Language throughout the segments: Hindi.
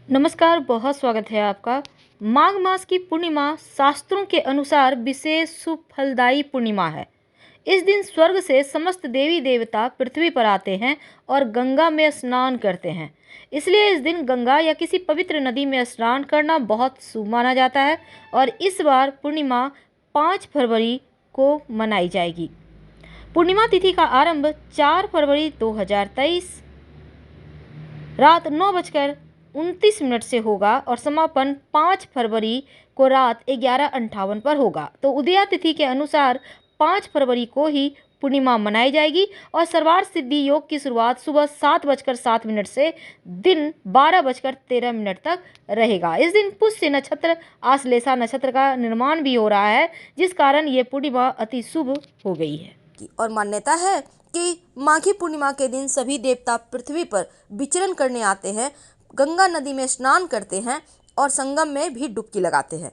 नमस्कार, बहुत स्वागत है आपका। माघ मास की पूर्णिमा शास्त्रों के अनुसार विशेष शुभ फलदायी पूर्णिमा है। इस दिन स्वर्ग से समस्त देवी देवता पृथ्वी पर आते हैं और गंगा में स्नान करते हैं। इसलिए इस दिन गंगा या किसी पवित्र नदी में स्नान करना बहुत शुभ माना जाता है और इस बार पूर्णिमा 5 फरवरी को मनाई जाएगी। पूर्णिमा तिथि का आरंभ 4 फरवरी 2023 रात 9:29 से होगा और समापन 5 फरवरी को रात 11:58 पर होगा। तो उदया तिथि के अनुसार 5 फरवरी को ही पूर्णिमा मनाई जाएगी और सर्वार्थ सिद्धि योग की शुरुआत सुबह 7:07 से दिन 12:13 तक रहेगा। इस दिन पुष्य नक्षत्र आश्लेषा नक्षत्र का निर्माण भी हो रहा है, जिस कारण ये पूर्णिमा अति शुभ हो गई है। और मान्यता है कि माघी पूर्णिमा के दिन सभी देवता पृथ्वी पर विचरण करने आते हैं, गंगा नदी में स्नान करते हैं और संगम में भी डुबकी लगाते हैं।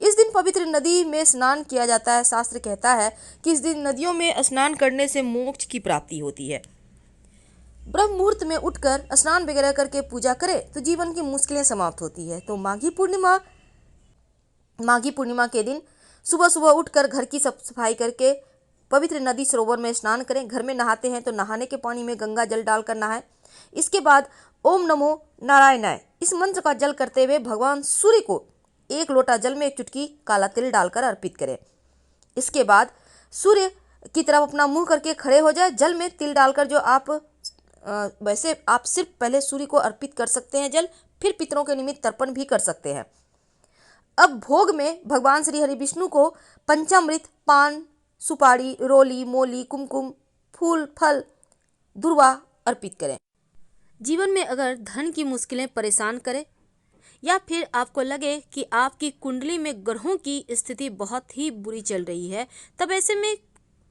इस दिन पवित्र नदी में स्नान किया जाता है। शास्त्र कहता है कि इस दिन नदियों में स्नान करने से मोक्ष की प्राप्ति होती है। ब्रह्म मुहूर्त में उठकर स्नान वगैरह करके पूजा करें तो जीवन की मुश्किलें समाप्त होती है। तो माघी पूर्णिमा के दिन सुबह सुबह उठकर घर की सफाई करके पवित्र नदी सरोवर में स्नान करें। घर में नहाते हैं तो नहाने के पानी में गंगा जल डालकर नहाएं। इसके बाद ओम नमो नारायणाय इस मंत्र का जल करते हुए भगवान सूर्य को 1 लोटा जल में 1 चुटकी काला तिल डालकर अर्पित करें। इसके बाद सूर्य की तरफ अपना मुंह करके खड़े हो जाए। जल में तिल डालकर जो वैसे आप सिर्फ पहले सूर्य को अर्पित कर सकते हैं जल, फिर पितरों के निमित्त तर्पण भी कर सकते हैं। अब भोग में भगवान श्री हरि विष्णु को पंचामृत, पान, सुपारी, रोली, मोली, कुमकुम, फूल, फल, दुर्वा अर्पित करें। जीवन में अगर धन की मुश्किलें परेशान करें या फिर आपको लगे कि आपकी कुंडली में ग्रहों की स्थिति बहुत ही बुरी चल रही है, तब ऐसे में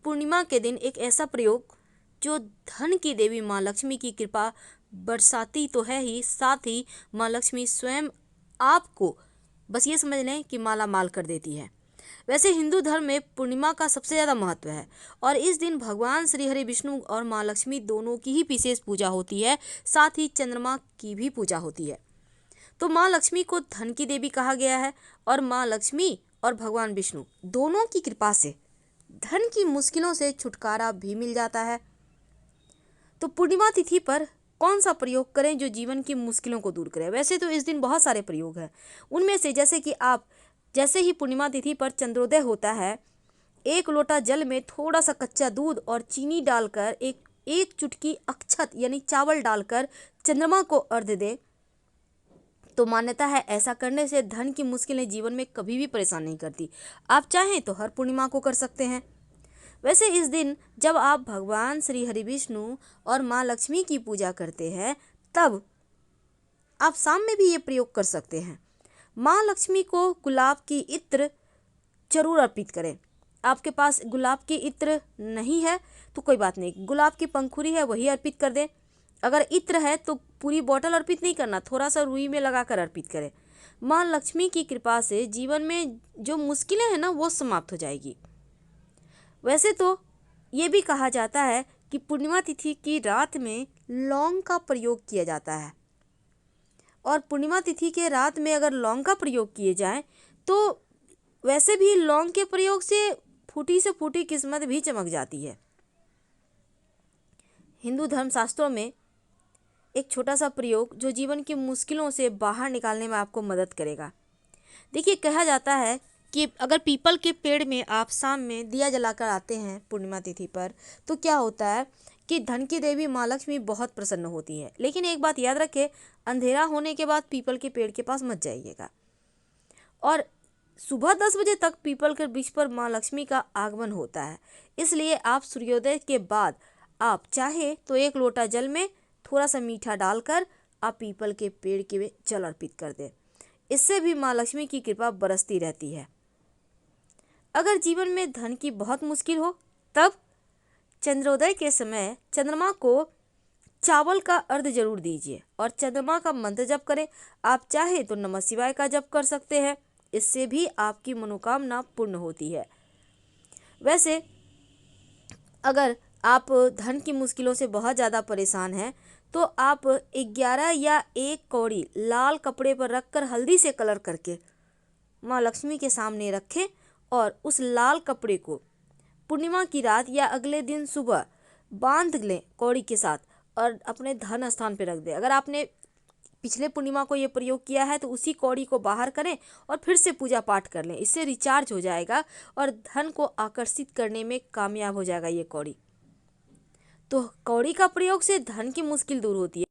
पूर्णिमा के दिन एक ऐसा प्रयोग जो धन की देवी माँ लक्ष्मी की कृपा बरसाती तो है ही, साथ ही माँ लक्ष्मी स्वयं आपको बस ये समझ लें कि माला माल कर देती है। वैसे हिंदू धर्म में पूर्णिमा का सबसे ज़्यादा महत्व है और इस दिन भगवान श्री हरि विष्णु और माँ लक्ष्मी दोनों की ही विशेष पूजा होती है, साथ ही चंद्रमा की भी पूजा होती है। तो माँ लक्ष्मी को धन की देवी कहा गया है और माँ लक्ष्मी और भगवान विष्णु दोनों की कृपा से धन की मुश्किलों से छुटकारा भी मिल जाता है। तो पूर्णिमा तिथि पर कौन सा प्रयोग करें जो जीवन की मुश्किलों को दूर करे? वैसे तो इस दिन बहुत सारे प्रयोग हैं, उनमें से जैसे कि आप जैसे ही पूर्णिमा तिथि पर चंद्रोदय होता है, 1 लोटा जल में थोड़ा सा कच्चा दूध और चीनी डालकर एक चुटकी अक्षत यानी चावल डालकर चंद्रमा को अर्घ्य दे, तो मान्यता है ऐसा करने से धन की मुश्किलें जीवन में कभी भी परेशान नहीं करती। आप चाहें तो हर पूर्णिमा को कर सकते हैं। वैसे इस दिन जब आप भगवान श्री हरि विष्णु और माँ लक्ष्मी की पूजा करते हैं, तब आप शाम में भी ये प्रयोग कर सकते हैं। माँ लक्ष्मी को गुलाब की इत्र जरूर अर्पित करें। आपके पास गुलाब की इत्र नहीं है तो कोई बात नहीं, गुलाब की पंखुड़ी है वही अर्पित कर दें। अगर इत्र है तो पूरी बोतल अर्पित नहीं करना, थोड़ा सा रुई में लगाकर अर्पित करें। माँ लक्ष्मी की कृपा से जीवन में जो मुश्किलें हैं ना वो समाप्त हो जाएगी। वैसे तो ये भी कहा जाता है कि पूर्णिमा तिथि की रात में लौंग का प्रयोग किया जाता है और पूर्णिमा तिथि के रात में अगर लौंग का प्रयोग किए जाए तो वैसे भी लौंग के प्रयोग से फूटी से फूटी किस्मत भी चमक जाती है। हिंदू धर्म शास्त्रों में एक छोटा सा प्रयोग जो जीवन की मुश्किलों से बाहर निकालने में आपको मदद करेगा। देखिए, कहा जाता है कि अगर पीपल के पेड़ में आप शाम में दिया जलाकर आते हैं पूर्णिमा तिथि पर, तो क्या होता है कि धन की देवी माँ लक्ष्मी बहुत प्रसन्न होती है। लेकिन एक बात याद रखें, अंधेरा होने के बाद पीपल के पेड़ के पास मत जाइएगा और सुबह 10 बजे तक पीपल के वृक्ष पर माँ लक्ष्मी का आगमन होता है। इसलिए आप सूर्योदय के बाद आप चाहे तो 1 लोटा जल में थोड़ा सा मीठा डालकर आप पीपल के पेड़ के जल अर्पित कर दें। इससे भी माँ लक्ष्मी की कृपा बरसती रहती है। अगर जीवन में धन की बहुत मुश्किल हो, तब चंद्रोदय के समय चंद्रमा को चावल का अर्घ्य जरूर दीजिए और चंद्रमा का मंत्र जप करें। आप चाहे तो नमः शिवाय का जप कर सकते हैं, इससे भी आपकी मनोकामना पूर्ण होती है। वैसे अगर आप धन की मुश्किलों से बहुत ज़्यादा परेशान हैं तो आप 11 या 1 कौड़ी लाल कपड़े पर रखकर हल्दी से कलर करके माँ लक्ष्मी के सामने रखें और उस लाल कपड़े को पूर्णिमा की रात या अगले दिन सुबह बांध लें कौड़ी के साथ और अपने धन स्थान पर रख दें। अगर आपने पिछले पूर्णिमा को ये प्रयोग किया है तो उसी कौड़ी को बाहर करें और फिर से पूजा पाठ कर लें। इससे रिचार्ज हो जाएगा और धन को आकर्षित करने में कामयाब हो जाएगा ये कौड़ी। तो कौड़ी का प्रयोग से धन की मुश्किल दूर होती है।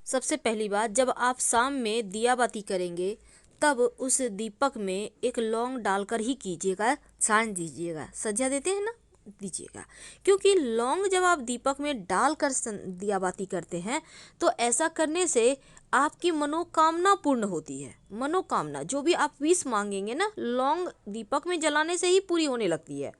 सबसे पहली बात, जब आप शाम में दिया बाती करेंगे तब उस दीपक में एक लौंग डालकर ही कीजिएगा, सान दीजिएगा। सज्जा देते हैं ना, दीजिएगा, क्योंकि लौंग जब आप दीपक में डालकर दिया बाती करते हैं तो ऐसा करने से आपकी मनोकामना पूर्ण होती है। मनोकामना जो भी आप विश मांगेंगे ना, लौंग दीपक में जलाने से ही पूरी होने लगती है।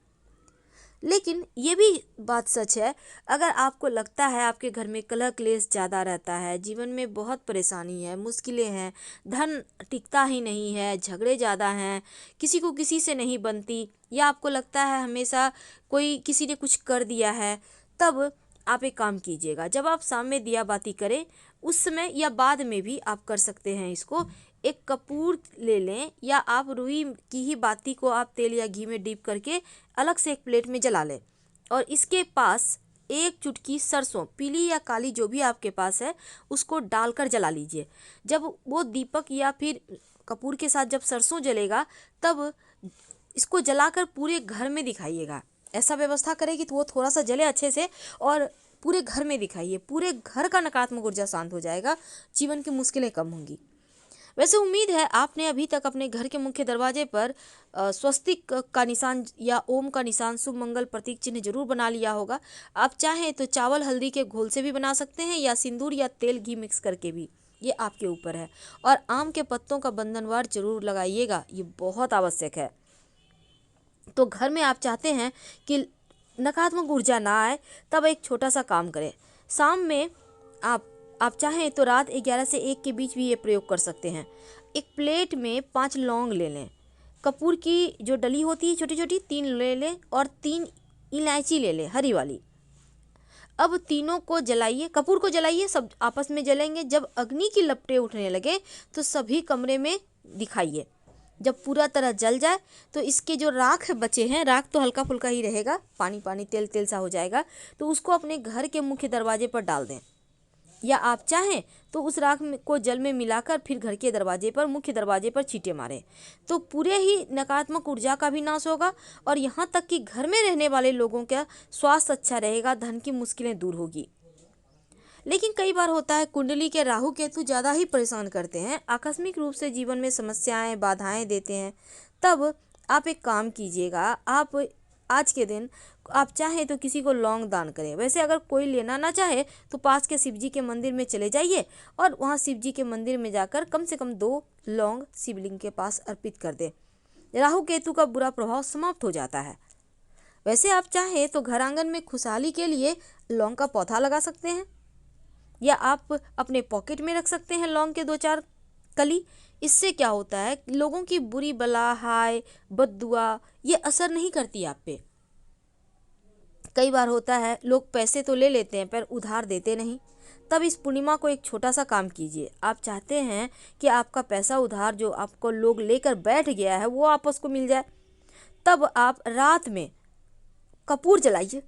लेकिन ये भी बात सच है, अगर आपको लगता है आपके घर में कलह क्लेश ज़्यादा रहता है, जीवन में बहुत परेशानी है, मुश्किलें हैं, धन टिकता ही नहीं है, झगड़े ज़्यादा हैं, किसी को किसी से नहीं बनती, या आपको लगता है हमेशा कोई किसी ने कुछ कर दिया है, तब आप एक काम कीजिएगा। जब आप शाम में दिया बाती करें उस समय या बाद में भी आप कर सकते हैं इसको, एक कपूर ले लें या आप रुई की ही बाती को आप तेल या घी में डीप करके अलग से एक प्लेट में जला लें और इसके पास एक चुटकी सरसों, पीली या काली जो भी आपके पास है, उसको डालकर जला लीजिए। जब वो दीपक या फिर कपूर के साथ जब सरसों जलेगा तब इसको जलाकर पूरे घर में दिखाइएगा। ऐसा व्यवस्था करें कि वो थोड़ा सा जले अच्छे से और पूरे घर में दिखाइए। पूरे घर का नकारात्मक ऊर्जा शांत हो जाएगा, जीवन की मुश्किलें कम होंगी। वैसे उम्मीद है आपने अभी तक अपने घर के मुख्य दरवाजे पर स्वस्तिक का निशान या ओम का निशान, शुभ मंगल प्रतीक चिन्ह जरूर बना लिया होगा। आप चाहें तो चावल हल्दी के घोल से भी बना सकते हैं या सिंदूर या तेल घी मिक्स करके भी, ये आपके ऊपर है। और आम के पत्तों का बंधनवार जरूर लगाइएगा, ये बहुत आवश्यक है। तो घर में आप चाहते हैं कि नकारात्मक ऊर्जा ना आए, तब एक छोटा सा काम करें। शाम में आप चाहें तो रात 11 से 1 के बीच भी ये प्रयोग कर सकते हैं। एक प्लेट में 5 लौंग ले लें, कपूर की जो डली होती है छोटी छोटी 3 ले लें और 3 इलायची ले लें हरी वाली। अब तीनों को जलाइए, कपूर को जलाइए, सब आपस में जलेंगे। जब अग्नि की लपटें उठने लगे तो सभी कमरे में दिखाइए। जब पूरा तरह जल जाए तो इसके जो राख बचे हैं, राख तो हल्का फुल्का ही रहेगा, पानी पानी तेल तेल सा हो जाएगा, तो उसको अपने घर के मुख्य दरवाजे पर डाल दें। या आप चाहें तो उस राख को जल में मिलाकर फिर घर के दरवाजे पर, मुख्य दरवाजे पर छींटे मारें, तो पूरे ही नकारात्मक ऊर्जा का भी नाश होगा और यहाँ तक कि घर में रहने वाले लोगों का स्वास्थ्य अच्छा रहेगा, धन की मुश्किलें दूर होगी। लेकिन कई बार होता है कुंडली के राहु केतु ज़्यादा ही परेशान करते हैं, आकस्मिक रूप से जीवन में समस्याएं बाधाएं देते हैं। तब आप एक काम कीजिएगा, आप आज के दिन आप चाहें तो किसी को लौंग दान करें। वैसे अगर कोई लेना ना चाहे तो पास के शिव जी के मंदिर में चले जाइए और वहाँ शिव जी के मंदिर में जाकर कम से कम 2 लौंग शिवलिंग के पास अर्पित कर दें। राहु केतु का बुरा प्रभाव समाप्त हो जाता है। वैसे आप चाहें तो घर आंगन में खुशहाली के लिए लौंग का पौधा लगा सकते हैं या आप अपने पॉकेट में रख सकते हैं लौंग के 2-4 कली। इससे क्या होता है, लोगों की बुरी बला, हाय, बद्दुआ ये असर नहीं करती आप पे। कई बार होता है लोग पैसे तो ले लेते हैं पर उधार देते नहीं। तब इस पूर्णिमा को एक छोटा सा काम कीजिए। आप चाहते हैं कि आपका पैसा उधार जो आपको लोग लेकर बैठ गया है वो आपस को मिल जाए, तब आप रात में कपूर जलाइए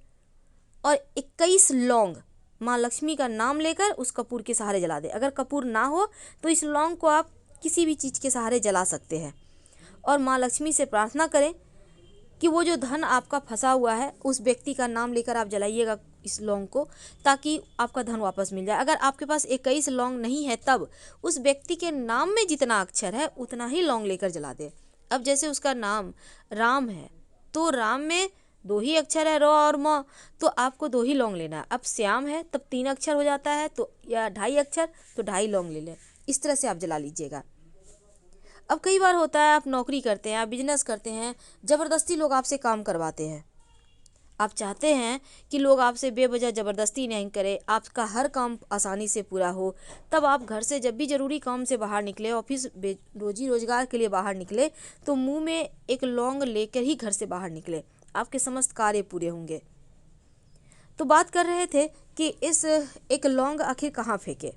और 21 लौंग माँ लक्ष्मी का नाम लेकर उस कपूर के सहारे जला दें। अगर कपूर ना हो तो इस लौंग को आप किसी भी चीज़ के सहारे जला सकते हैं और माँ लक्ष्मी से प्रार्थना करें कि वो जो धन आपका फंसा हुआ है उस व्यक्ति का नाम लेकर आप जलाइएगा इस लौंग को, ताकि आपका धन वापस मिल जाए। अगर आपके पास 21 लौंग नहीं है तब उस व्यक्ति के नाम में जितना अक्षर है उतना ही लौंग लेकर जला दे। अब जैसे उसका नाम राम है तो राम में 2 ही अक्षर है, र और म, तो आपको 2 ही लौंग लेना है। अब श्याम है तब 3 अक्षर हो जाता है, तो या 2.5 अक्षर तो 2.5 लौंग ले लें। इस तरह से आप जला लीजिएगा। अब कई बार होता है आप नौकरी करते हैं, आप बिजनेस करते हैं, ज़बरदस्ती लोग आपसे काम करवाते हैं। आप चाहते हैं कि लोग आपसे बेवजह ज़बरदस्ती नहीं करें, आपका हर काम आसानी से पूरा हो। तब आप घर से जब भी ज़रूरी काम से बाहर निकले, ऑफिस रोजी रोजगार के लिए बाहर निकले, तो मुंह में एक लौंग लेकर ही घर से बाहर निकले, आपके समस्त कार्य पूरे होंगे। तो बात कर रहे थे कि इस एक लौंग आखिर कहाँ फेंके।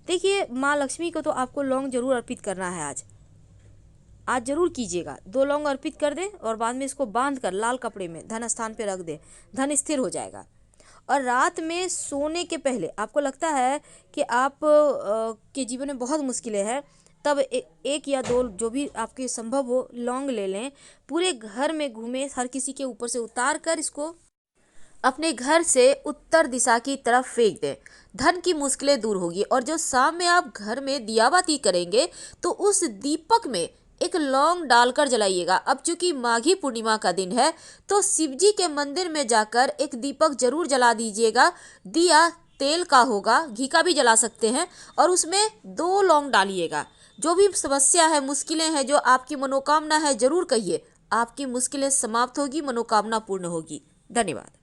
देखिए, माँ लक्ष्मी को तो आपको लौंग जरूर अर्पित करना है आज जरूर कीजिएगा। 2 लौंग अर्पित कर दें और बाद में इसको बांध कर लाल कपड़े में धन स्थान पे रख दें, धन स्थिर हो जाएगा। और रात में सोने के पहले आपको लगता है कि आप के जीवन में बहुत मुश्किलें हैं, तब एक या 2 जो भी आपके संभव हो लौंग ले लें, पूरे घर में घूमें, हर किसी के ऊपर से उतार कर इसको अपने घर से उत्तर दिशा की तरफ फेंक दें। धन की मुश्किलें दूर होगी। और जो शाम में आप घर में दियाबाती करेंगे तो उस दीपक में एक लौंग डालकर जलाइएगा। अब चूंकि माघी पूर्णिमा का दिन है तो शिव जी के मंदिर में जाकर एक दीपक जरूर जला दीजिएगा। दिया तेल का होगा, घी का भी जला सकते हैं, और उसमें 2 लौंग डालिएगा। जो भी समस्या है, मुश्किलें हैं, जो आपकी मनोकामना है, जरूर कहिए। आपकी मुश्किलें समाप्त होगी, मनोकामना पूर्ण होगी। धन्यवाद।